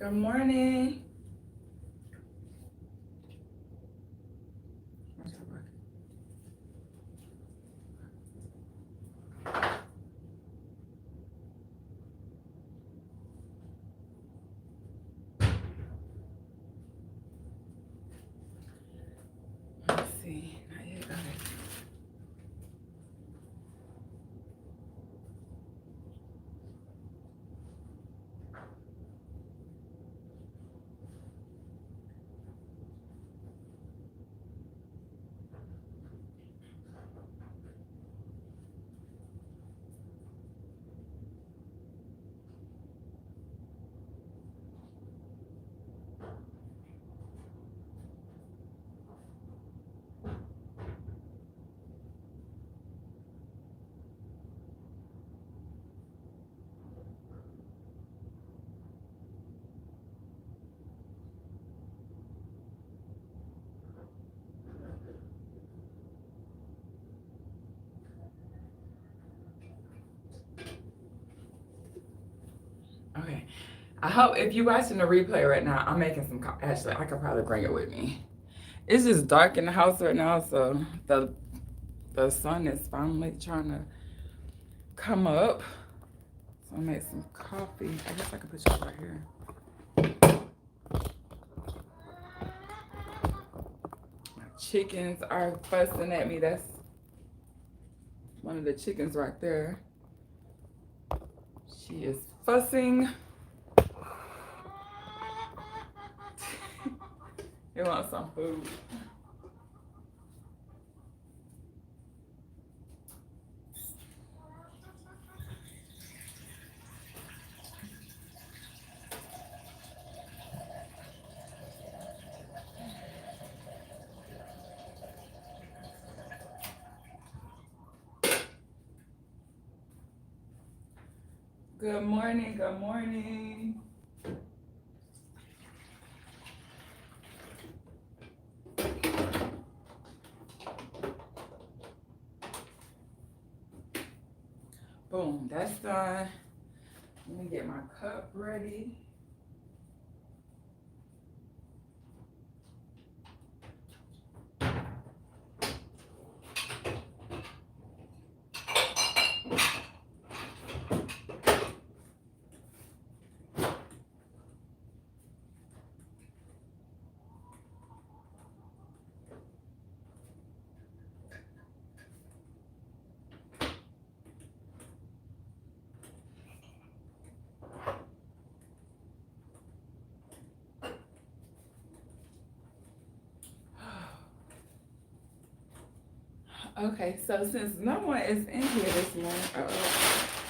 Good morning. Let's see. Not yet. Okay. Okay. I hope if you're watching the replay right now, I'm making some. Actually, I could probably bring it with me. It's just dark in the house right now, so the sun is finally trying to come up. So I made some coffee. I guess I can put you right here. My chickens are fussing at me. That's one of the chickens right there. She is fussing. He wants some food. Good morning, good morning. Boom, that's done. Let me get my cup ready. Okay, so since no one is in here this morning,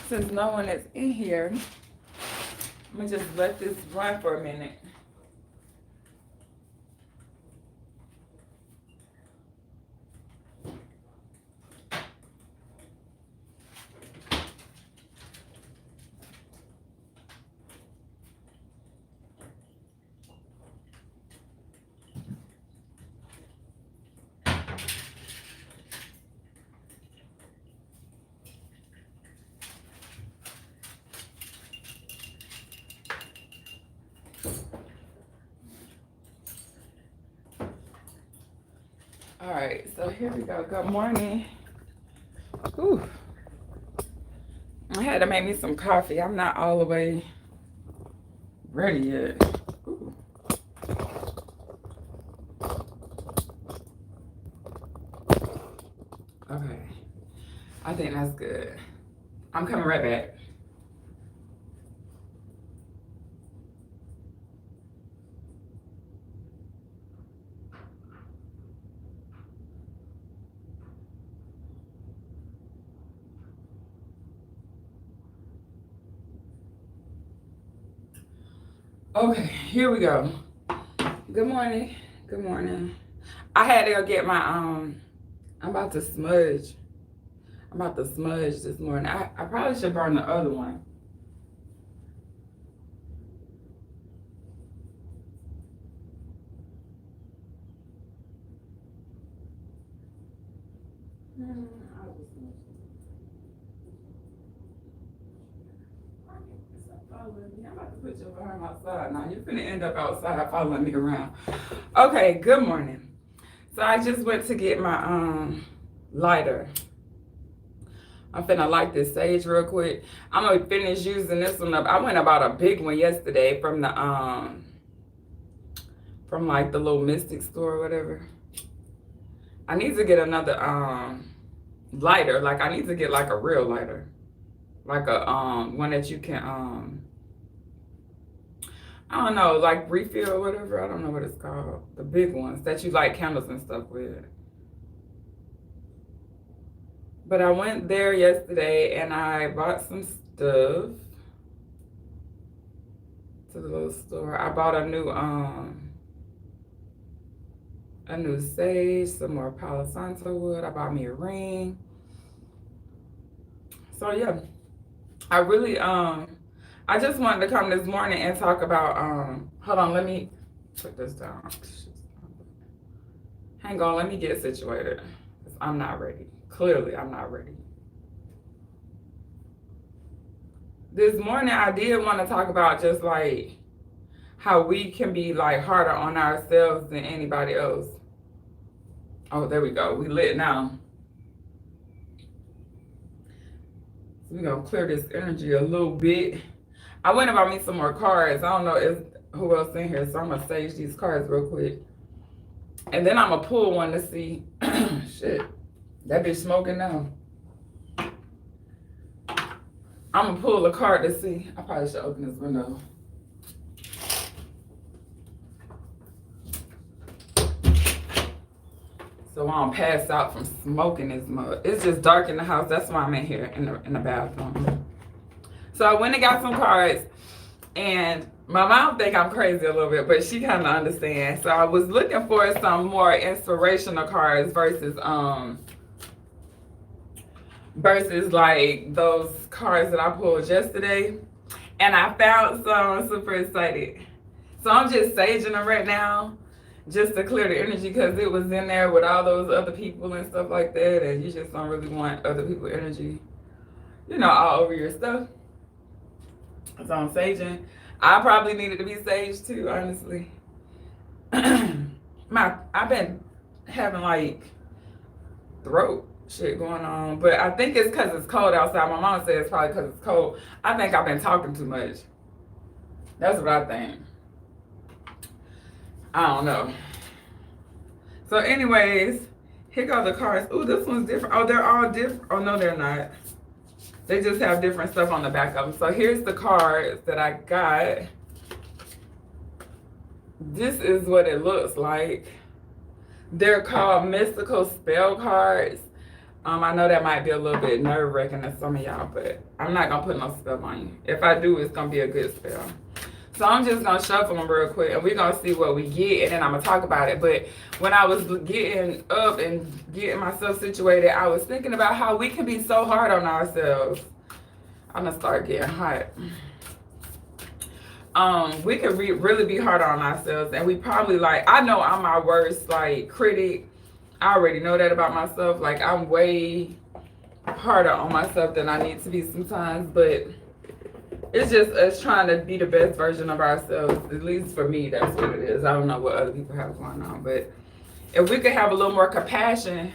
since no one is in here, I'm gonna just let this run for a minute. All right, so here we go. Good morning. Whew. I had to make me some coffee. I'm not all the way ready yet. Ooh. Okay, I think that's good. I'm coming right back. Okay, here we go. Good morning. Good morning. I had to go get my I'm about to smudge. I'm about to smudge this morning. I probably should burn the other one. following me. I'm about to put you behind my side now. You're gonna end up outside following me around. Okay, good morning. So I just went to get my lighter. I'm finna light this sage real quick. I'm gonna finish using this one up. I went about a big one yesterday from the from like the little Mystic store or whatever. I need to get another lighter. Like I need to get like a real lighter. Like a one that you can I don't know, like refill or whatever. I don't know what it's called. The big ones that you light candles and stuff with. But I went there yesterday and I bought some stuff to the little store. I bought a new sage, some more Palo Santo wood. I bought me a ring. So yeah, I really I just wanted to come this morning and talk about hold on, let me put this down. Hang on, let me get situated. I'm not ready. Clearly, I'm not ready. This morning, I did want to talk about just like how we can be like harder on ourselves than anybody else. Oh, there we go. We lit now. So we're going to clear this energy a little bit. I went and bought me some more cards. I don't know who else in here, so I'm going to sage these cards real quick. And then I'm going to pull one to see. Shit. That bitch smoking now. I'm going to pull a card to see. I probably should open this window. So I don't pass out from smoking this mug. It's just dark in the house. That's why I'm in here in the bathroom. So I went and got some cards. And my mom think I'm crazy a little bit, but she kind of understands. So I was looking for some more inspirational cards versus like those cards that I pulled yesterday. And I found some. I'm super excited. So I'm just saging them right now just to clear the energy because it was in there with all those other people and stuff like that. And you just don't really want other people's energy, you know, all over your stuff. So I'm saging. I probably needed to be saged too, honestly. I've been having like throat shit going on, but I think it's because it's cold outside. My mom said it's probably because it's cold. I think I've been talking too much. That's what I think. I don't know. So anyways, here go the cards. Ooh, this one's different. Oh, they're all different. Oh, no, they're not. They just have different stuff on the back of them. So here's the cards that I got. This is what it looks like. They're called mystical spell cards. I know that might be a little bit nerve-wracking to some of y'all, but I'm not going to put no spell on you. If I do, it's going to be a good spell. So I'm just going to shuffle them real quick, and we're going to see what we get, and then I'm going to talk about it. But when I was getting up and getting myself situated, I was thinking about how we can be so hard on ourselves. I'm going to start getting hot. We can really be hard on ourselves, and we probably like, I know I'm my worst like critic. I already know that about myself. Like I'm way harder on myself than I need to be sometimes, but it's just us trying to be the best version of ourselves. At least for me, that's what it is. I don't know what other people have going on, but if we could have a little more compassion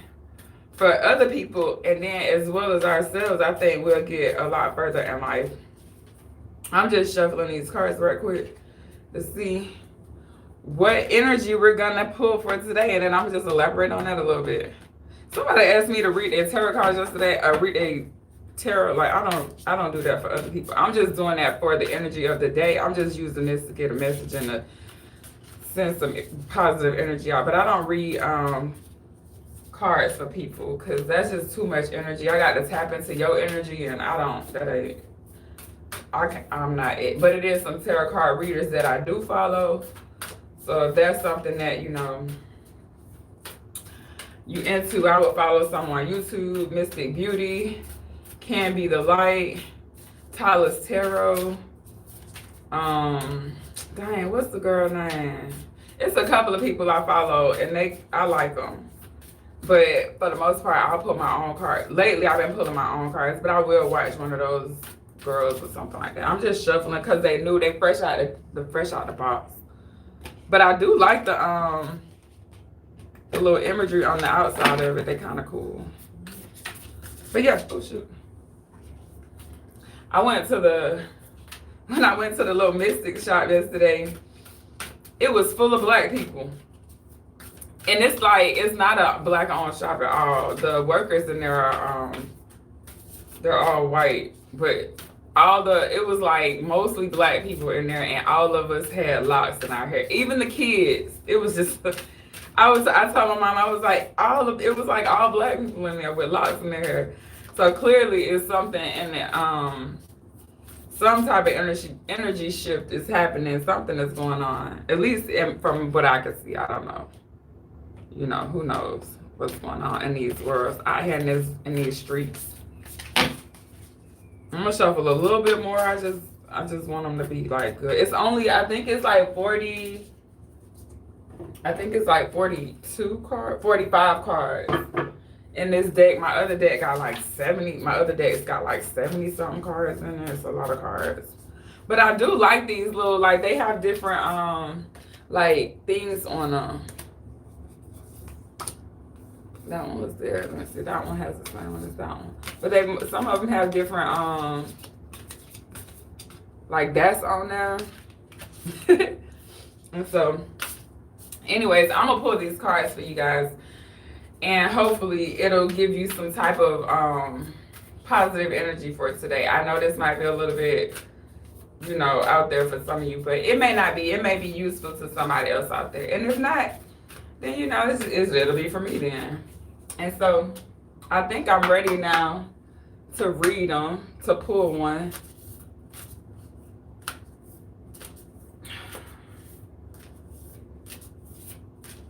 for other people and then as well as ourselves, I think we'll get a lot further in life. I'm just shuffling these cards right quick to see what energy we're gonna pull for today, and then I'm just elaborate on that a little bit. Somebody asked me to read a tarot cards yesterday. I read a tarot, like I don't do that for other people. I'm just doing that for the energy of the day. I'm just using this to get a message and to send some positive energy out. But I don't read cards for people because that's just too much energy. I got to tap into your energy, and I'm not it. But it is some tarot card readers that I do follow. So if that's something that, you know, you into, I would follow someone on YouTube, Mystic Beauty, Can Be the Light, Tyler's Tarot. Dang, what's the girl name? It's a couple of people I follow, and I like them. But for the most part, I'll pull my own card. Lately, I've been pulling my own cards, but I will watch one of those girls or something like that. I'm just shuffling because they knew they fresh out the box. But I do like the little imagery on the outside of it. They kind of cool. But yeah, oh shoot. When I went to the little Mystic shop yesterday, it was full of black people. And it's like, it's not a black owned shop at all. The workers in there are, they're all white. But it was like mostly black people in there, and all of us had locks in our hair. Even the kids. It was just, I told my mom, I was like, it was like all black people in there with locks in their hair. So clearly it's something in it, some type of energy shift is happening. Something is going on. At least from what I can see. I don't know. You know, who knows what's going on in these worlds out here in these streets. I'm gonna shuffle a little bit more. I just want them to be like good. It's only, I think it's like 40. I think it's like 42 cards, 45 cards in this deck. My other deck got like 70. My other deck's got like 70 something cards in there. It's a lot of cards. But I do like these little, like they have different like things on them. That one was there. Let me see. That one has the same one as that one. But some of them have different like that's on there. And so anyways, I'm gonna pull these cards for you guys, and hopefully it'll give you some type of positive energy for today. I know this might be a little bit, you know, out there for some of you, but it may not be. It may be useful to somebody else out there. And if not, then you know, it'll be for me then. And so I think I'm ready now to read them, to pull one.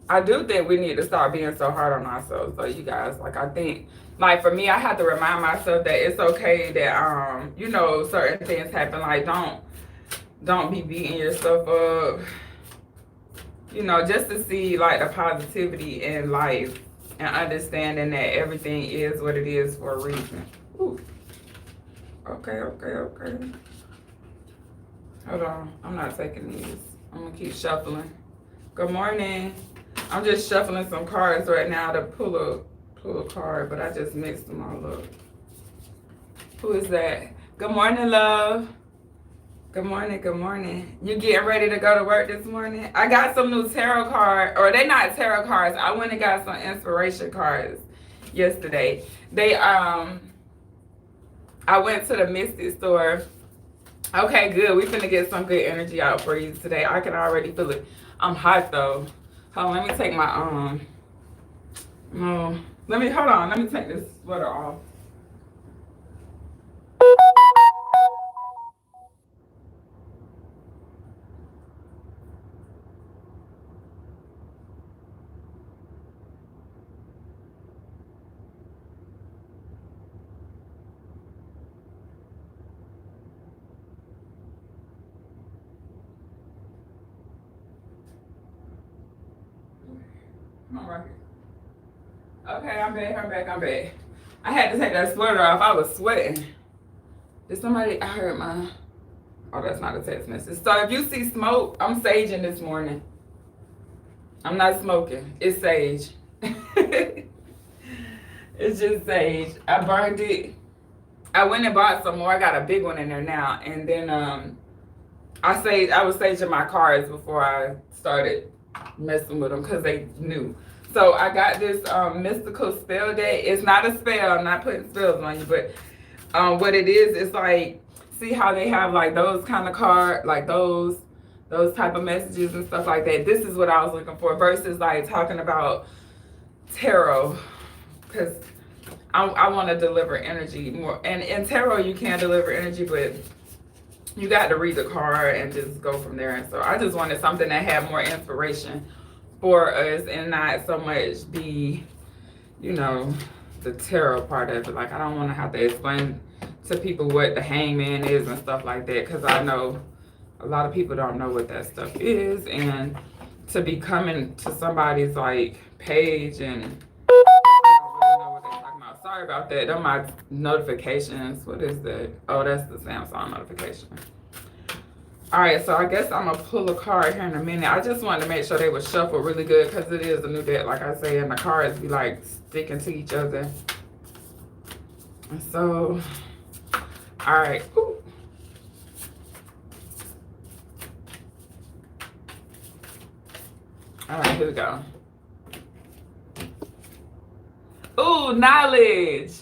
I do think we need to start being so hard on ourselves, though, you guys. Like, I think, like, for me, I have to remind myself that it's okay that, you know, certain things happen. Like, don't be beating yourself up. You know, just to see, like, the positivity in life and understanding that everything is what it is for a reason. Ooh. Okay. Hold on. I'm not taking these. I'm going to keep shuffling. Good morning. I'm just shuffling some cards right now to pull a card, but I just mixed them all up. Who is that? Good morning, love. Good morning. You getting ready to go to work this morning? I got some new tarot cards, or they're not tarot cards. I went and got some inspiration cards yesterday. I went to the Mystic store. Okay, good. We finna get some good energy out for you today. I can already feel it. I'm hot though. Hold on, let me take my let me take this sweater off. Come on, right here. Okay, I'm back. I had to take that sweater off. I was sweating. Did somebody, I heard my, oh, that's not a text message. So if you see smoke, I'm saging this morning. I'm not smoking. It's sage. It's just sage. I burned it. I went and bought some more. I got a big one in there now. And then I was saging my cards before I started messing with them because they knew. So I got this mystical spell deck. It's not a spell. I'm not putting spells on you, but what it is like, see how they have like those kind of cards, like those type of messages and stuff like that. This is what I was looking for versus like talking about tarot, because I want to deliver energy more. And in tarot, you can deliver energy, but you got to read the card and just go from there. And so I just wanted something that had more inspiration for us and not so much be, you know, the tarot part of it. Like, I don't want to have to explain to people what the hangman is and stuff like that, because I know a lot of people don't know what that stuff is. And to be coming to somebody's like page and don't really know what they're talking about. Sorry Sorry about that. They're my notifications. What is that? Oh, that's the Samsung notification. All right, so I guess I'm gonna pull a card here in a minute. I just wanted to make sure they were shuffled really good because it is a new deck, like I say, and the cards be like sticking to each other. And so, all right. Ooh. All right, here we go. Ooh, knowledge.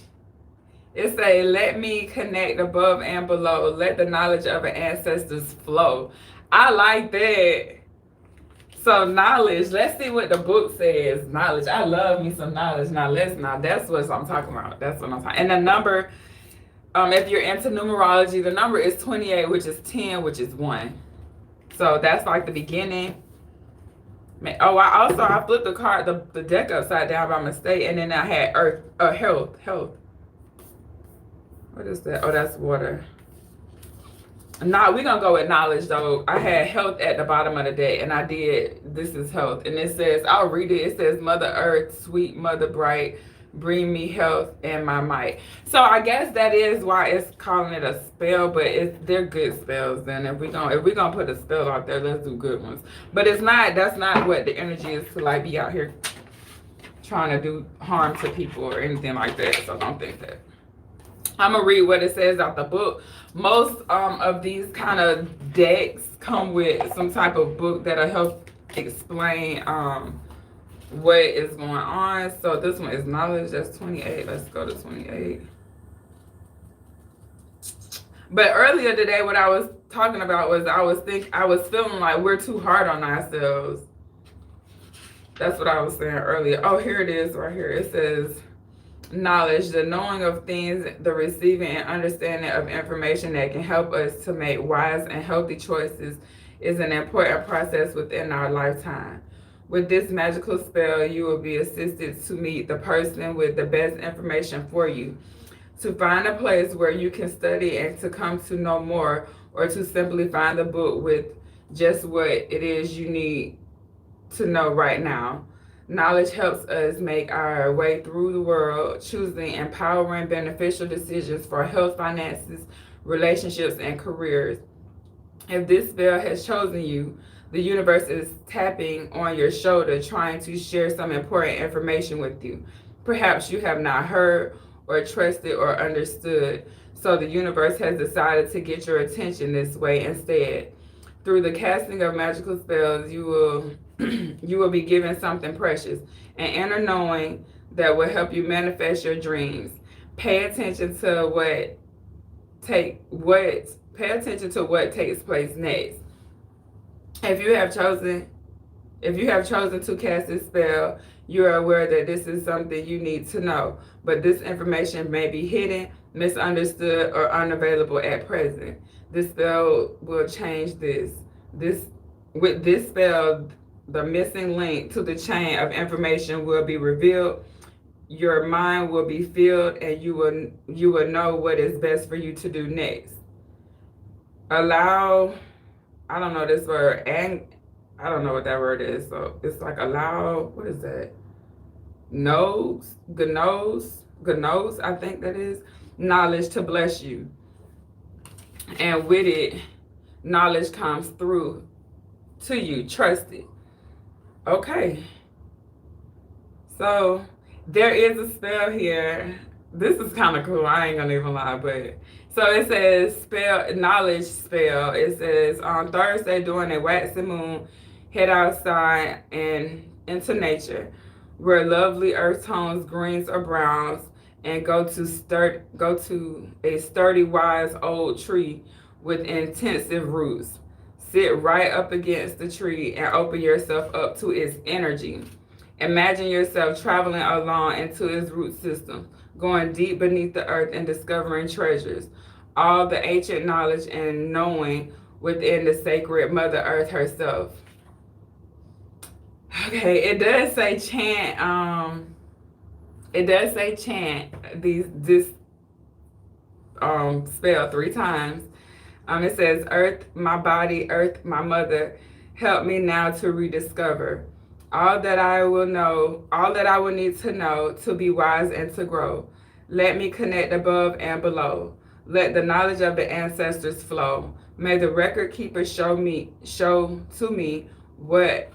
It say, let me connect above and below. Let the knowledge of our ancestors flow. I like that. So knowledge, let's see what the book says. Knowledge. I love me some knowledge. Now that's what I'm talking about. That's what I'm talking. And the number, if you're into numerology, the number is 28, which is 10, which is 1. So that's like the beginning. Oh, I flipped the card, the deck upside down by mistake, and then I had earth, health. What is that? Oh, that's water. Nah, we're gonna go with knowledge though. I had health at the bottom of the deck, and I did. This is health, and it says, I'll read it. It says, Mother Earth, sweet Mother Bright, bring me health and my might. So I guess that is why it's calling it a spell, but they're good spells. Then if we gonna put a spell out there, let's do good ones. But it's not. That's not what the energy is to like be out here trying to do harm to people or anything like that. So don't think that. I'm gonna read what it says out the book. Most of these kind of decks come with some type of book that'll help explain what is going on. So this one is knowledge. That's 28. Let's go to 28. But earlier today, what I was talking about was I was feeling like we're too hard on ourselves. That's what I was saying earlier. Oh, here it is right here. It says, knowledge, the knowing of things, the receiving and understanding of information that can help us to make wise and healthy choices is an important process within our lifetime. With this magical spell, you will be assisted to meet the person with the best information for you, to find a place where you can study and to come to know more, or to simply find the book with just what it is you need to know right now. Knowledge helps us make our way through the world, choosing empowering, beneficial decisions for health, finances, relationships, and careers. If this spell has chosen you, the universe is tapping on your shoulder, trying to share some important information with you. Perhaps you have not heard or trusted or understood, so the universe has decided to get your attention this way instead. Through the casting of magical spells, you will be given something precious, an inner knowing that will help you manifest your dreams. Pay attention to what takes place next. If you have chosen to cast this spell, you are aware that this is something you need to know, but this information may be hidden, misunderstood, or unavailable at present. This spell will change this. With this spell, the missing link to the chain of information will be revealed. Your mind will be filled, and you will know what is best for you to do next. Allow, I don't know this word, and I don't know what that word is. So it's like allow, what is that? Gnos, I think that is. Knowledge to bless you. And with it, knowledge comes through to you. Trust it. Okay. So there is a spell here. This is kind of cool. I ain't gonna even lie, but so it says knowledge spell. It says on Thursday during a waxing moon, head outside and into nature, where lovely earth tones, greens or browns, and go to a sturdy, wise old tree with intensive roots. Sit right up against the tree and open yourself up to its energy. Imagine yourself traveling along into its root system, going deep beneath the earth and discovering treasures, all the ancient knowledge and knowing within the sacred Mother Earth herself. Okay, it does say chant. This spell 3 times. It says, Earth, my body, Earth, my mother, help me now to rediscover all that I will need to know to be wise and to grow. Let me connect above and below. Let the knowledge of the ancestors flow. May the record keeper show to me what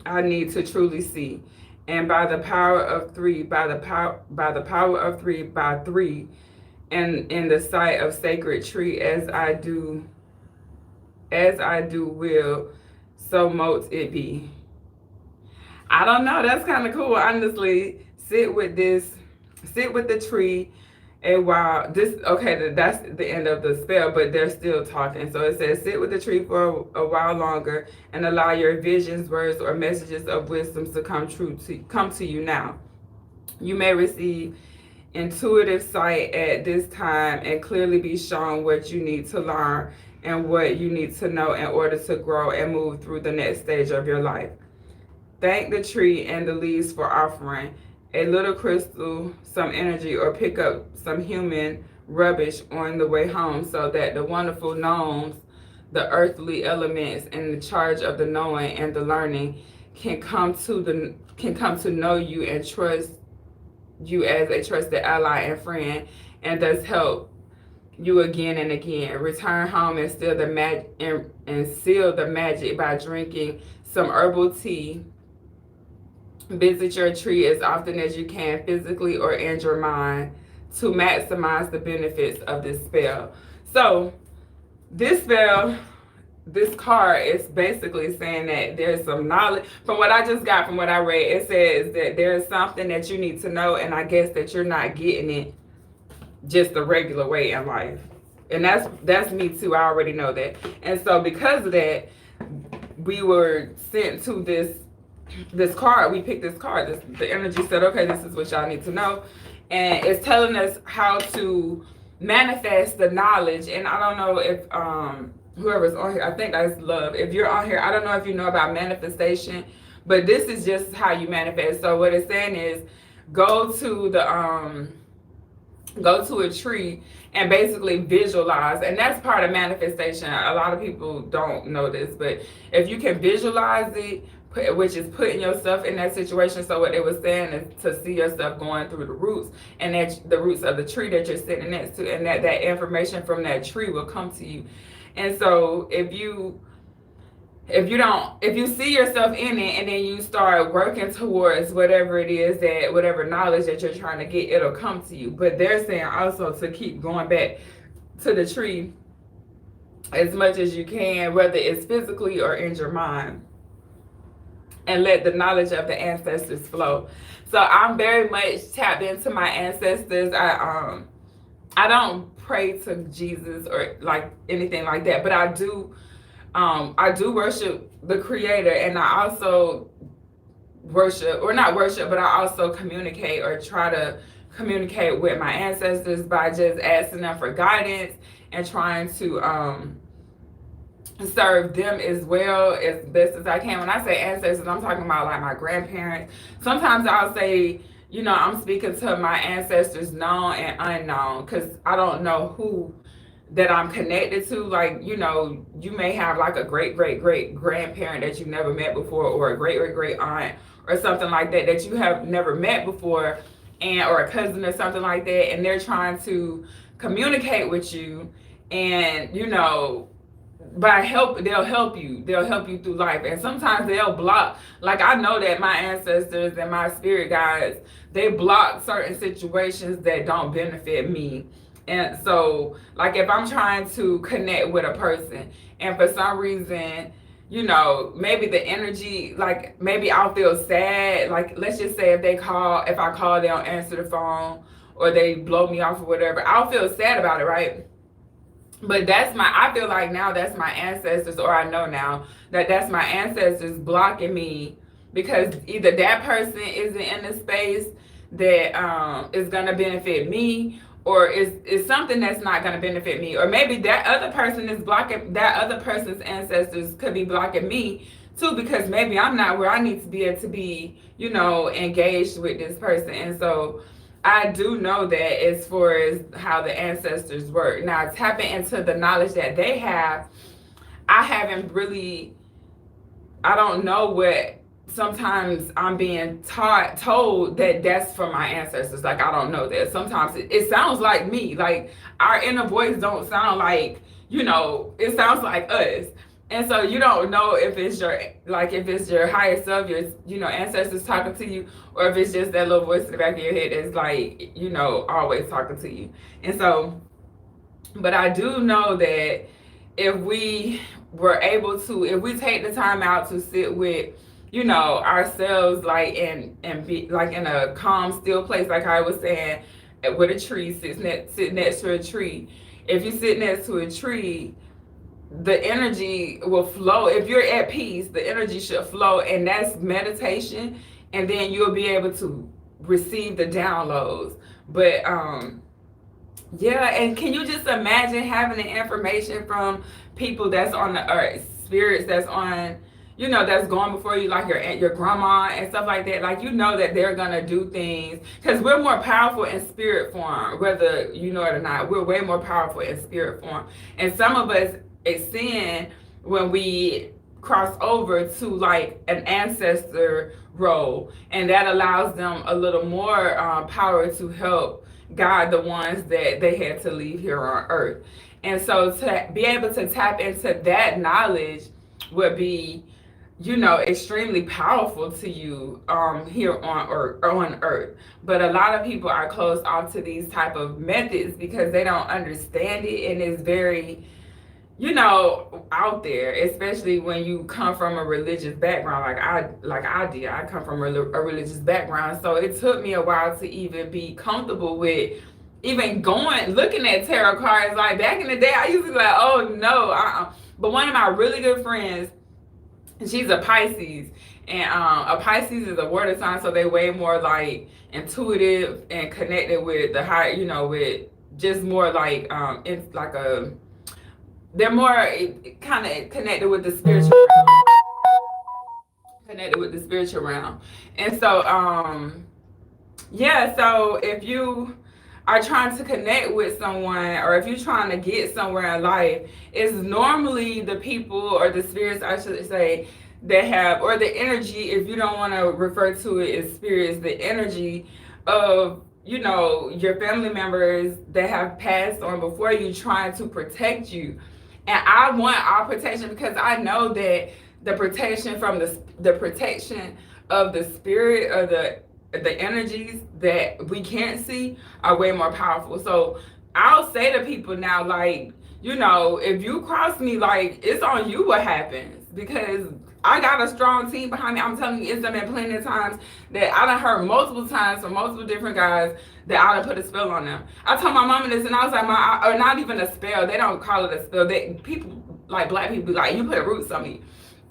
I need to truly see. And by the power of three, by the power of three, by three, and in the sight of sacred tree, as I do will, so mote it be. I don't know. That's kind of cool, honestly. Sit with the tree a while. That's the end of the spell, but they're still talking. So it says, sit with the tree for a while longer and allow your visions, words, or messages of wisdom to come to you now. You may receive intuitive sight at this time and clearly be shown what you need to learn and what you need to know in order to grow and move through the next stage of your life. Thank the tree and the leaves for offering a little crystal, some energy, or pick up some human rubbish on the way home so that the wonderful gnomes, the earthly elements in the charge of the knowing and the learning can come to know you and trust you as a trusted ally and friend, and thus help you again and again. Return home and seal the magic by drinking some herbal tea. Visit your tree as often as you can, physically or in your mind, to maximize the benefits of this spell. So, this spell, this card is basically saying that there's some knowledge. From what I just got, from what I read, it says that there's something that you need to know, and I guess that you're not getting it just the regular way in life. And that's me too. I already know that. And so because of that, we were sent to this card. We picked this card. The energy said, okay, this is what y'all need to know. And it's telling us how to manifest the knowledge. And I don't know if whoever's on here, I think that's love. If you're on here, I don't know if you know about manifestation, but this is just how you manifest. So what it's saying is go to a tree and basically visualize. And that's part of manifestation. A lot of people don't know this, but if you can visualize it, which is putting yourself in that situation. So what they were saying is to see yourself going through the roots, and that the roots of the tree that you're sitting next to, and that information from that tree will come to you. And so if you see yourself in it and then you start working towards whatever it is, that whatever knowledge that you're trying to get, it'll come to you. But they're saying also to keep going back to the tree as much as you can, whether it's physically or in your mind, and let the knowledge of the ancestors flow. So I'm very much tapped into my ancestors. I don't pray to Jesus or like anything like that, but I do worship the Creator, and I also worship, or not worship, but I also communicate or try to communicate with my ancestors by just asking them for guidance and trying to serve them as well as best as I can. When I say ancestors, I'm talking about like my grandparents. Sometimes I'll say, I'm speaking to my ancestors known and unknown, because I don't know who that I'm connected to. Like, you may have like a great grandparent that you've never met before, or a great aunt or something like that you have never met before, or a cousin or something like that, and they're trying to communicate with you, and they'll help you through life. And sometimes they'll block, like I know that my ancestors and my spirit guides, they block certain situations that don't benefit me. And so, like, if I'm trying to connect with a person and for some reason, maybe the energy, like maybe I'll feel sad, like let's just say if I call, they don't answer the phone, or they blow me off or whatever, I'll feel sad about it, right? But I feel like now that's my ancestors, or I know now that that's my ancestors blocking me, because either that person isn't in the space that is going to benefit me, or is something that's not going to benefit me. Or maybe that other person is blocking, that other person's ancestors could be blocking me too, because maybe I'm not where I need to be, engaged with this person. And so I do know that as far as how the ancestors work. Now, tapping into the knowledge that they have, I don't know what sometimes I'm being told that that's from my ancestors. Like, I don't know that. Sometimes it sounds like me. Like, our inner voice don't sound like, it sounds like us. And so you don't know if it's your higher self, your, ancestors talking to you, or if it's just that little voice in the back of your head that's like, always talking to you. And so, but I do know that if we if we take the time out to sit with, ourselves, like, and be like in a calm, still place, like I was saying, with a tree, sit next to a tree. If you sit next to a tree, the energy will flow. If you're at peace, the energy should flow, and that's meditation. And then you'll be able to receive the downloads. But yeah, and can you just imagine having the information from people that's on the earth, spirits that's on, that's going before you, like your grandma and stuff like that. Like, that they're gonna do things, because we're more powerful in spirit form, whether you know it or not. We're way more powerful in spirit form, and some of us ascend when we cross over to like an ancestor role, and that allows them a little more power to help guide the ones that they had to leave here on earth. And so to be able to tap into that knowledge would be, extremely powerful to you here on earth. But a lot of people are closed off to these type of methods because they don't understand it, and it's very, out there, especially when you come from a religious background, like I did. I come from a religious background, so it took me a while to even be comfortable with even looking at tarot cards. Like, back in the day, I used to be like, oh no, But one of my really good friends, she's a Pisces, and a Pisces is a water sign, so they way more like intuitive and connected with the high, with just more like it's like they're more kind of connected with the spiritual realm. Connected with the spiritual realm. And so, yeah, so if you are trying to connect with someone, or if you're trying to get somewhere in life, it's normally the people or the spirits, I should say, that have, or the energy, if you don't want to refer to it as spirits, the energy of, your family members that have passed on before you, trying to protect you. And I want our protection, because I know that the protection from the protection of the spirit, or the energies that we can't see, are way more powerful. So I'll say to people now, like, if you cross me, like, it's on you what happens, because I got a strong team behind me. I'm telling you, it's been plenty of times that I done heard multiple times from multiple different guys that I done put a spell on them. I told my mama this, and I was like, or not even a spell. They don't call it a spell. People, like black people, be like, you put roots on me.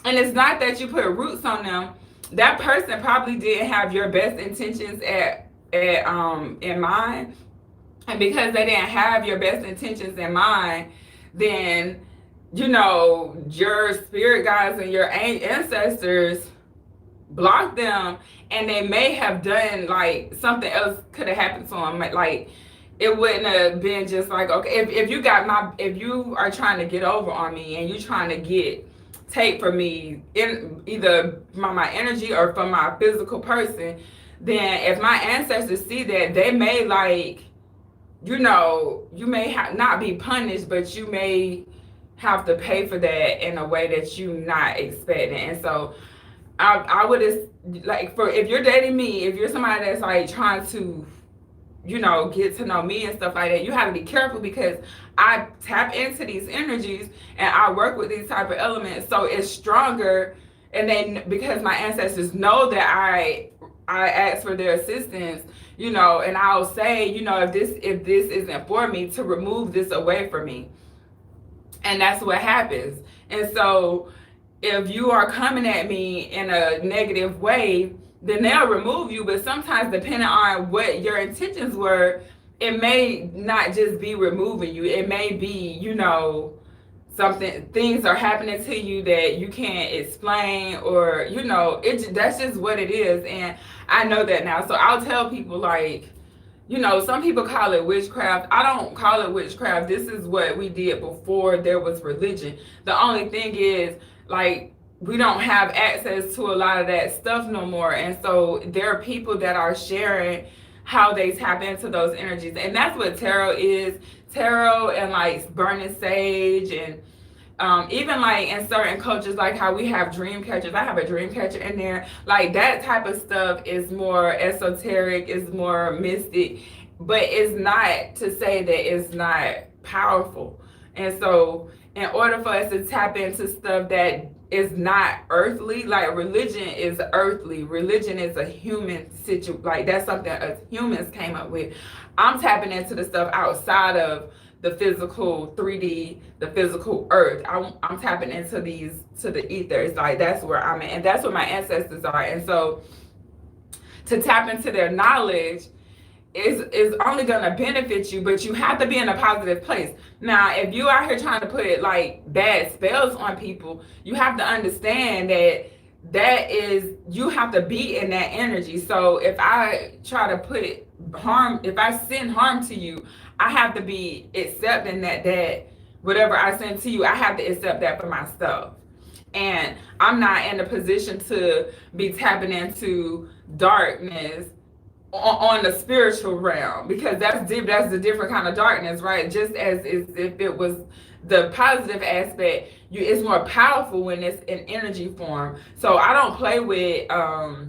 And it's not that you put roots on them. That person probably didn't have your best intentions in mind. And because they didn't have your best intentions in mind, then your spirit guides and your ancestors blocked them, and they may have done, like, something else could have happened to them. Like, it wouldn't have been just like, okay, if you are trying to get over on me, and you trying to take from me, in either my energy or from my physical person, then if my ancestors see that, they may, like, you may not be punished, but you may have to pay for that in a way that you're not expecting. And so I would like, if you're dating me, if you're somebody that's like trying to, get to know me and stuff like that, you have to be careful, because I tap into these energies and I work with these type of elements, so it's stronger. And then because my ancestors know that I ask for their assistance, and I'll say, if this isn't for me, to remove this away from me. And that's what happens. And so if you are coming at me in a negative way, then they'll remove you. But sometimes, depending on what your intentions were, it may not just be removing you. It may be, things are happening to you that you can't explain, or, that's just what it is. And I know that now. So I'll tell people, like, some people call it witchcraft. I don't call it witchcraft. This is what we did before there was religion. The only thing is, like, we don't have access to a lot of that stuff no more. And so there are people that are sharing how they tap into those energies. And that's what tarot is. Tarot and like burning sage and even like in certain cultures, like how we have dream catchers. I have a dream catcher in there. Like that type of stuff is more esoteric, is more mystic, but it's not to say that it's not powerful. And so in order for us to tap into stuff that is not earthly, like religion is earthly, religion is a human situation, like that's something us humans came up with. I'm tapping into the stuff outside of the physical 3D, the physical earth. I'm tapping into these, to the ethers. Like that's where I'm at, and that's where my ancestors are. And so to tap into their knowledge is only gonna benefit you, but you have to be in a positive place. Now, if you out here trying to put like bad spells on people, you have to understand that that is, you have to be in that energy. So if I try to put harm, if I send harm to you, I have to be accepting that whatever I send to you, I have to accept that for myself. And I'm not in a position to be tapping into darkness on the spiritual realm, because that's deep, that's a different kind of darkness, right? Just as if it was the positive aspect, it's more powerful when it's in energy form. So I don't play with oh,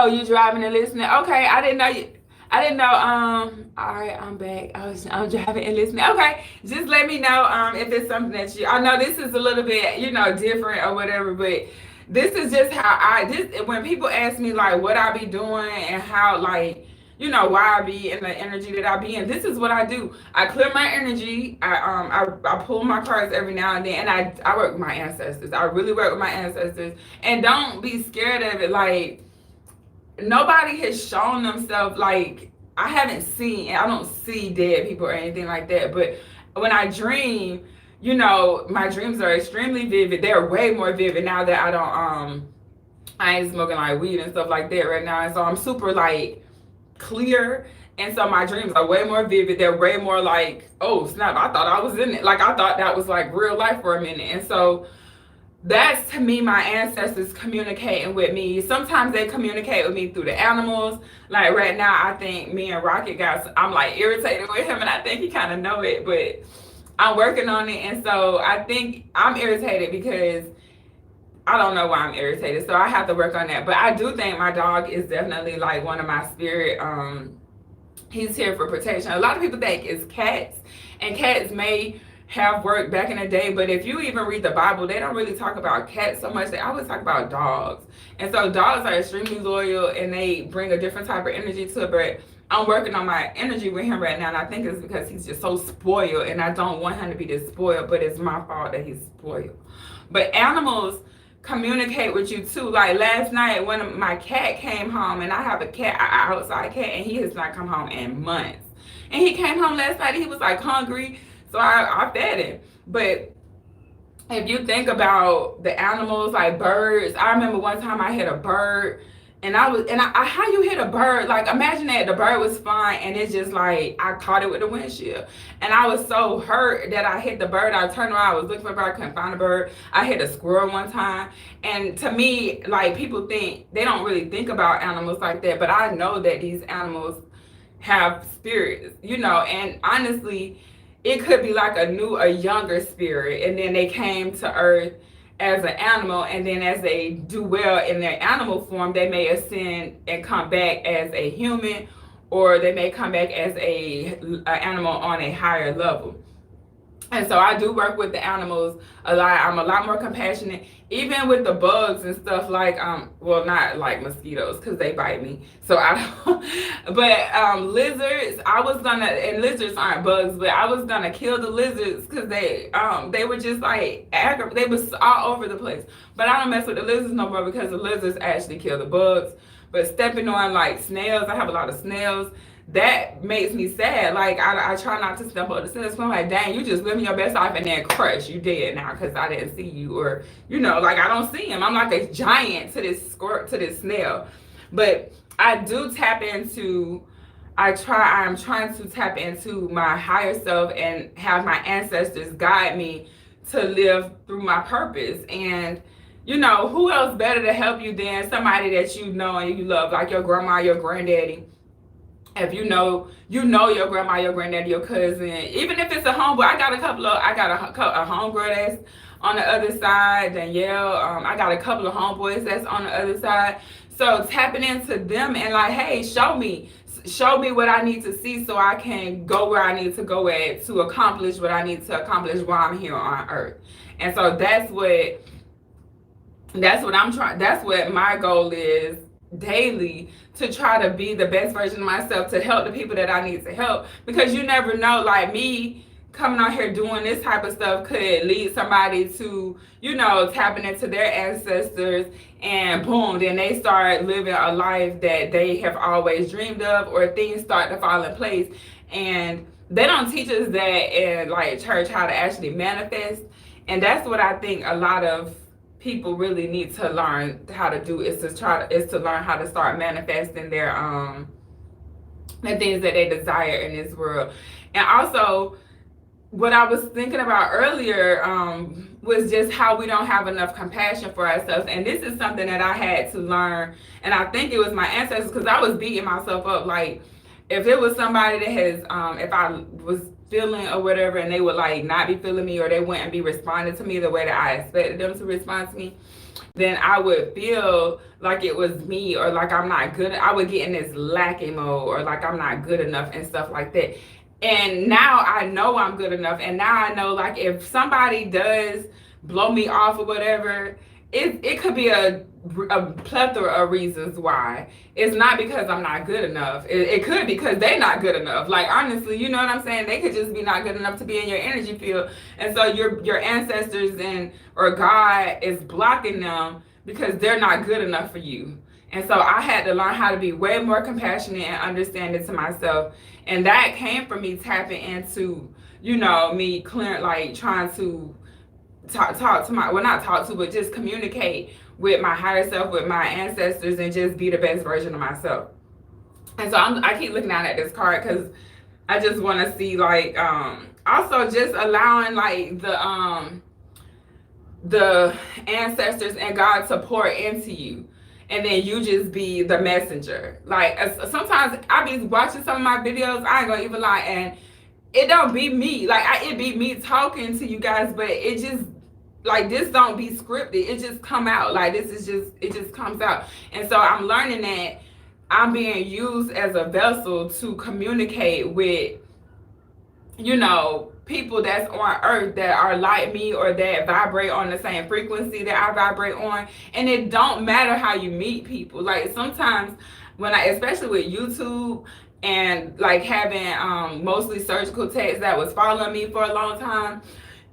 you driving and listening? Okay, I didn't know you. I didn't know. All right, I'm back. I'm driving and listening. Okay, just let me know if it's something that you. I know this is a little bit, different or whatever, but this is just how when people ask me like what I be doing and how like why I be in the energy that I be in. This is what I do. I clear my energy. I pull my cards every now and then, and I work with my ancestors. I really work with my ancestors, and don't be scared of it. Like nobody has shown themselves, like I haven't seen, and I don't see dead people or anything like that. But when I dream, my dreams are extremely vivid. They're way more vivid now that I ain't smoking like weed and stuff like that right now. And so I'm super like clear. And so my dreams are way more vivid. They're way more like, oh snap, I thought I was in it. Like I thought that was like real life for a minute. And so that's to me my ancestors communicating with me. Sometimes they communicate with me through the animals. Like right now, I think me and Rocket I'm like irritated with him, and I think he kind of know it, but I'm working on it. And so I think I'm irritated because I don't know why I'm irritated. So I have to work on that. But I do think my dog is definitely like one of my spirit. He's here for protection. A lot of people think it's cats, and cats may have worked back in the day, but if you even read the Bible, they don't really talk about cats so much. They always talk about dogs. And so dogs are extremely loyal, and they bring a different type of energy to it. But I'm working on my energy with him right now, and I think it's because he's just so spoiled, and I don't want him to be this spoiled, but it's my fault that he's spoiled. But animals communicate with you too. Like last night when my cat came home, and I have a cat, an outside cat, and he has not come home in months. And he came home last night, and he was like hungry, so I fed him. But if you think about the animals, like birds, I remember one time I hit a bird, and how you hit a bird? Like imagine that the bird was fine, and it's just like I caught it with the windshield, and I was so hurt that I hit the bird. I turned around, I was looking for a bird, couldn't find a bird. I hit a squirrel one time, and to me, like people think they don't really think about animals like that, but I know that these animals have spirits, and honestly, it could be like a younger spirit, and then they came to earth as an animal, and then as they do well in their animal form, they may ascend and come back as a human, or they may come back as a animal on a higher level. And so I do work with the animals a lot. I'm a lot more compassionate, even with the bugs and stuff like, well, not like mosquitoes because they bite me. So I don't, but lizards, and lizards aren't bugs, but I was gonna kill the lizards because they were just like, they was all over the place. But I don't mess with the lizards no more because the lizards actually kill the bugs. But stepping on like snails, I have a lot of snails. That makes me sad. Like I try not to step on the snails. I'm like, dang, you just living your best life and then crush. You dead now because I didn't see you, or like I don't see him. I'm like a giant to this snail. But I do tap into. I'm trying to tap into my higher self and have my ancestors guide me to live through my purpose. And you know, who else better to help you than somebody that you know and you love, like your grandma, your granddaddy. If you know your grandma, your granddaddy, your cousin, even if it's a homeboy. I got a homegirl that's on the other side, Danielle. I got a couple of homeboys that's on the other side. So tapping into them and like, hey, show me what I need to see so I can go where I need to go at to accomplish what I need to accomplish while I'm here on earth. And so that's what my goal is daily, to try to be the best version of myself, to help the people that I need to help. Because you never know, like me coming out here doing this type of stuff could lead somebody to, you know, tapping into their ancestors, and boom, then they start living a life that they have always dreamed of, or things start to fall in place. And they don't teach us that in like church, how to actually manifest. And that's what I think a lot of people really need to learn how to do, is to learn how to start manifesting their the things that they desire in this world. And also, what I was thinking about earlier was just how we don't have enough compassion for ourselves. And this is something that I had to learn, and I think it was my ancestors, because I was beating myself up. Like, if it was somebody that has if I was feeling or whatever, and they would like not be feeling me, or they wouldn't be responding to me the way that I expected them to respond to me, then I would feel like it was me, or like I'm not good. I would get in this lacking mode, or like I'm not good enough and stuff like that. And now I know I'm good enough, and now I know, like, if somebody does blow me off or whatever, it could be a plethora of reasons why. It's not because I'm not good enough. It could be because they're not good enough. Like, honestly, you know what I'm saying? They could just be not good enough to be in your energy field. And so your ancestors or God is blocking them because they're not good enough for you. And so I had to learn how to be way more compassionate and understanding to myself. And that came from me tapping into, you know, me clearing, like trying to talk to my, well, not talk to, but just communicate with my higher self, with my ancestors, and just be the best version of myself. And so I keep looking down at this card because I just want to see, like, also just allowing like the ancestors and God to pour into you, and then you just be the messenger. Like, sometimes I be watching some of my videos, I ain't gonna even lie, and it don't be me. Like, it be me talking to you guys, but it just, like, this don't be scripted. It just come out. Like, it just comes out. And so I'm learning that I'm being used as a vessel to communicate with, you know, people that's on earth that are like me, or that vibrate on the same frequency that I vibrate on. And it don't matter how you meet people. Like, sometimes when especially with YouTube, and like having mostly surgical techs that was following me for a long time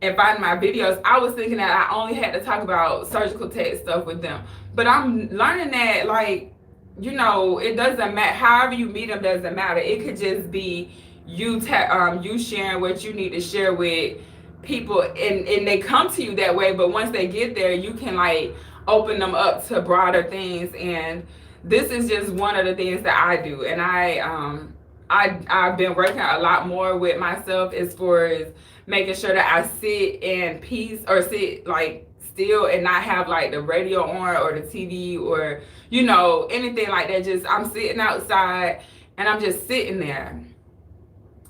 and finding my videos, I was thinking that I only had to talk about surgical tech stuff with them. But I'm learning that, like, you know, it doesn't matter. However you meet them doesn't matter. It could just be you sharing what you need to share with people, and they come to you that way. But once they get there, you can like open them up to broader things. And this is just one of the things that I do. And I've been working a lot more with myself as far as making sure that I sit in peace, or sit like still, and not have like the radio on or the TV or, you know, anything like that. Just, I'm sitting outside and I'm just sitting there.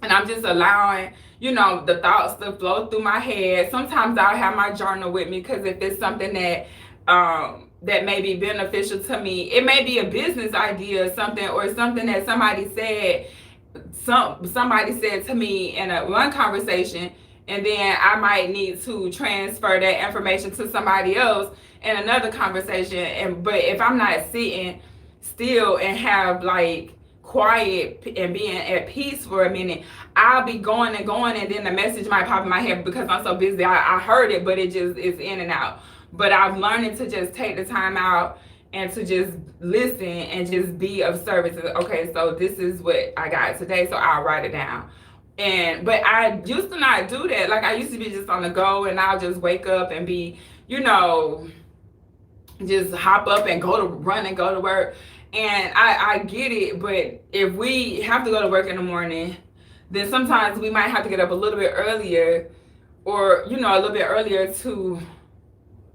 And I'm just allowing, you know, the thoughts to flow through my head. Sometimes I'll have my journal with me, because if it's something that that may be beneficial to me, it may be a business idea or something that somebody said to me in one conversation, and then I might need to transfer that information to somebody else in another conversation. But if I'm not sitting still and have like quiet and being at peace for a minute, I'll be going, and then the message might pop in my head because I'm so busy. I heard it, but it just is in and out. But I'm learning to just take the time out and to just listen and just be of service. Okay, so this is what I got today, so I'll write it down. But I used to not do that. Like, I used to be just on the go, and I'll just wake up and be, you know, just hop up and run and go to work. And I get it, but if we have to go to work in the morning, then sometimes we might have to get up a little bit earlier or, you know, a little bit earlier to,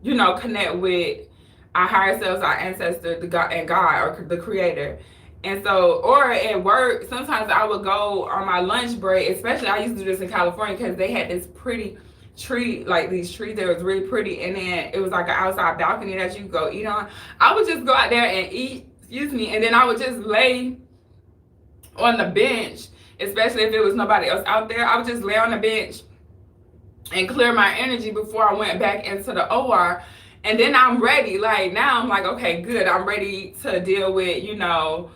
you know, connect with our higher selves, our ancestor, the God and God or the creator. And so, or at work, sometimes I would go on my lunch break, especially I used to do this in California because they had this pretty tree, like these trees that was really pretty. And then it was like an outside balcony that you could go eat on. I would just go out there and eat, excuse me, and then I would just lay on the bench, especially if there was nobody else out there. I would just lay on the bench and clear my energy before I went back into the OR. And then I'm ready. Like now I'm like, okay, good. I'm ready to deal with, you know,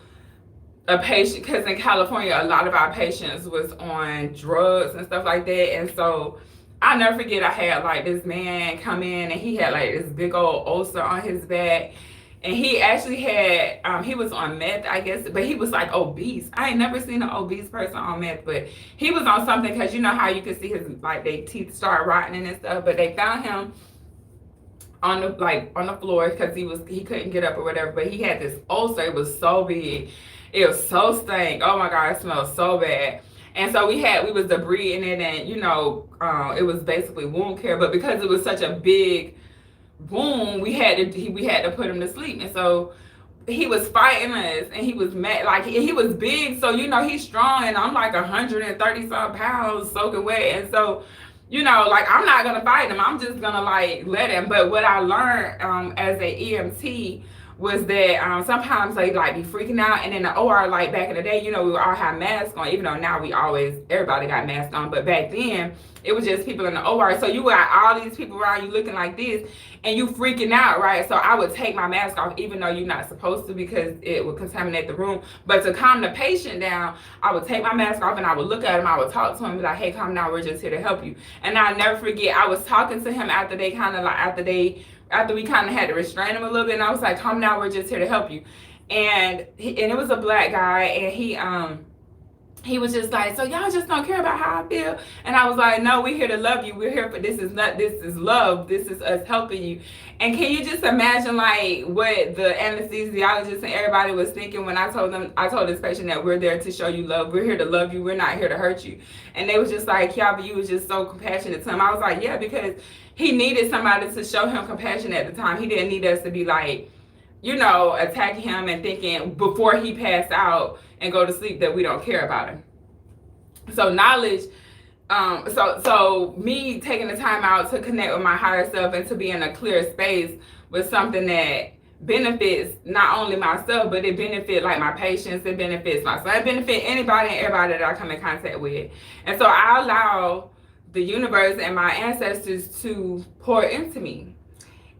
a patient, because in California, a lot of our patients was on drugs and stuff like that. And so I'll never forget, I had like this man come in and he had like this big old ulcer on his back. And he actually had, he was on meth, I guess, but he was like obese. I ain't never seen an obese person on meth, but he was on something because you know how you could see his, like, their teeth start rotting and stuff. But they found him on the floor because he couldn't get up or whatever. But he had this ulcer. It was so big. It was so stank. Oh my God, it smelled so bad. And so we was debris in it, and you know, it was basically wound care. But because it was such a big wound, we had to put him to sleep. And so he was fighting us, and he was mad. Like he was big, so you know he's strong, and I'm like 130 some pounds soaking wet. And so, you know, like I'm not gonna fight him. I'm just gonna like let him. But what I learned as a EMT was that sometimes they like be freaking out, and in the OR, like back in the day, you know, we would all have masks on, even though now everybody got masks on, but back then it was just people in the OR. So you got all these people around you looking like this, and you freaking out, right? So I would take my mask off, even though you're not supposed to, because it would contaminate the room. But to calm the patient down, I would take my mask off and I would look at him, I would talk to him, be like, hey, calm down, we're just here to help you. And I'll never forget, I was talking to him after we kind of had to restrain him a little bit, and I was like, calm down, we're just here to help you. And it was a black guy, and he was just like, so y'all just don't care about how I feel? And I was like, no, we're here to love you. We're here for, this is love. This is us helping you. And can you just imagine like what the anesthesiologist and everybody was thinking when I told this patient that we're there to show you love. We're here to love you. We're not here to hurt you. And they was just like, yeah, but you was just so compassionate to him. I was like, yeah, because he needed somebody to show him compassion at the time. He didn't need us to be like, you know, attacking him and thinking before he passed out and go to sleep that we don't care about him. So knowledge, so me taking the time out to connect with my higher self and to be in a clear space was something that benefits not only myself, but it benefits like my patients, it benefits my son, it benefits anybody and everybody that I come in contact with. And so I allow the universe and my ancestors to pour into me.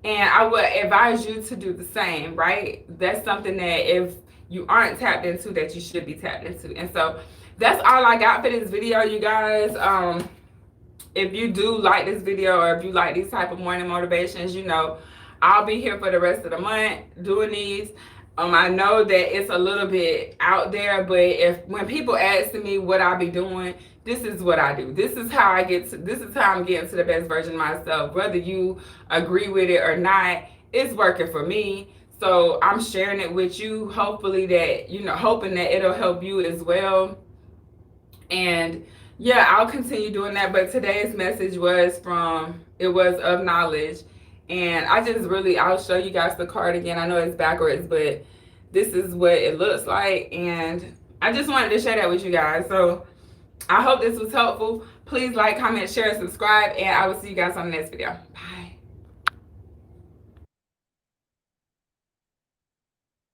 And I would advise you to do the same, right? That's something that if you aren't tapped into, that you should be tapped into. And so that's all I got for this video, you guys. If you do like this video, or if you like these type of morning motivations, you know, I'll be here for the rest of the month doing these. I know that it's a little bit out there, but when people ask me what I be doing, this is what I do. This is how I'm getting to the best version of myself. Whether you agree with it or not, it's working for me. So I'm sharing it with you, hopefully that, you know, hoping that it'll help you as well. And yeah, I'll continue doing that. But today's message was of knowledge. And I'll show you guys the card again. I know it's backwards, but this is what it looks like. And I just wanted to share that with you guys. So I hope this was helpful. Please like, comment, share, and subscribe. And I will see you guys on the next video. Bye.